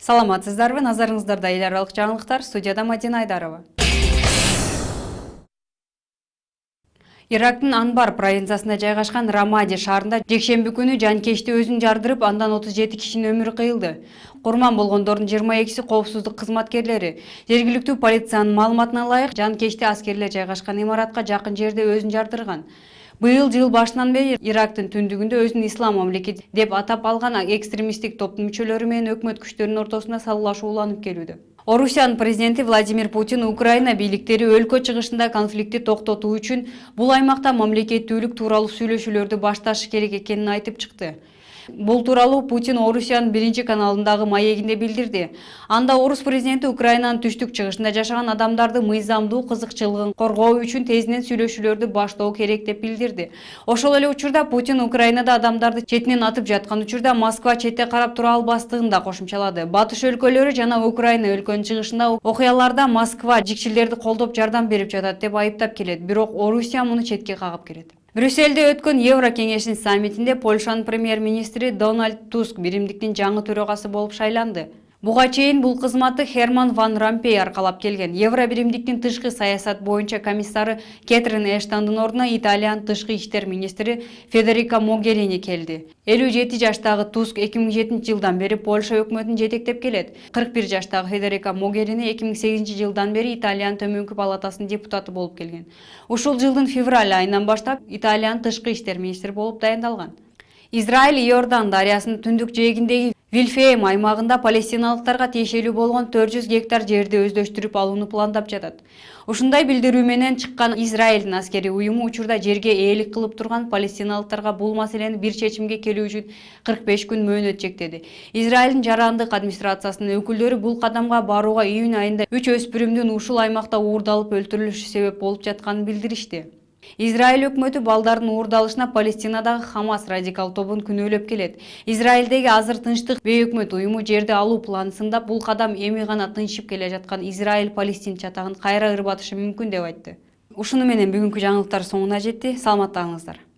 Саламатсыздарбы, назарыңыздарда эл аралык жаңылыктар, студияда Мадина Айдарова. Ирактын Анбар провинциясында жайгашкан Рамади шаарында жекшемби күнү жанкечти өзүн жардырып, андан 37 кишинин өмүрү кыйылды. Курман болгондордун 22си коопсуздук кызматкерлери. Жергиликтүү полициянын маалыматына ылайык, жанкечти аскерлер жайгашкан имаратка жакын жерде өзүн жардырган. Быйыл жыл башынан бери Ирактын түндүгүндө өзүн ислам мамлекети деп атап алган экстремисттик топтун мүчөлөрү менен өкмөт күчтөрүнүн ортосунда салгылашуу уланып келүүдө. Орусиянын президенти Владимир Путин Украина бийликтери өлкө чыгышында конфликтти токтотуу үчүн бул аймакта мамлекеттүүлүк тууралуу сүйлөшүүлөрдү башташы керек экенин айтып чыкты. Бул тууралуу Путин Орусиянын 1 каналындагы маегинде билдирди. Анда орус президенти Украинанын түштүк чыгышында жашаган адамдарды мыйзамдуу кызыкчылыгын коргоо үчүн тезинен сүйлөшүүлөрдү баштоо керек деп билдирди. Ошол эле учурда Путин Украинада адамдарды четинен атып жаткан учурда Москва четте карап тура албастыгын да кошумчалады. Батыш өлкөлөрү жана Украина өлкөнүн чыгышында окуяларда Москва жикчилерди колдоп жардам берип жатат деп айыптап келет. Бирок Орусия муну четке кагып келет. Брюссельде өткөн Евро кеңешинин саммитинде Польшанын премьер-министри Дональд Туск биримдиктин жаңы төрагасы болуп шайланды. Буга чейин бул кызматты Херман Ван Ромпей аркалап келген. Евро биримдиктин тышкы саясат боюнча комиссары Кэтрин Эштондун ордуна Италиянын тышкы иштер министри Федерико Могерини келди. 57 жаштагы Туск 2007 жылдан бери Польша өкмөтүн жетектеп келет. 41 жаштагы Федерико Могерини 2008 жылдан бери Италиянын төмөнкү палатасынын депутаты болуп келген. Ушул жылдын февраль айынан баштап Италиянын тышкы иштер министри болуп дайындалган. Израиль Иордан дарыясынын түндүк жээгиндеги Вильфейм аймагында палестиналыктарга тиешелүү болгон 400 гектар жерди өздөштүрүп алууну пландап жатат. Ушундай билдирүү менен чыккан Израилдин аскери уюму учурда жерге ээлик кылып турган палестиналыктарга бул маселени бир чечимге келүү үчүн 45 күн мөөнөт чектеди. Израилдин жарандык администрациясынын өкүлдөрү бул кадамга барууга июнь айында 3 өспүрүмдүн ушул аймакта уурдалып өлтүрүлүшү себеп болуп жатканын билдиришти. Израиль өкмөтү балдардын уурдалышына Палестинадагы Хамас радикал тобун күнөөлөп келет. Израилдеги азыр тынчтык бейөкмөт уюму жерди алуу планын сындап, бул кадам эми гана тынчып келе жаткан Израиль-Палестин чатагын кайра ырбатышы мүмкүн деп айтты. Ушуну менен бүгүнкү жаңылыктар соңуна жетти. Саламаттаңыздар.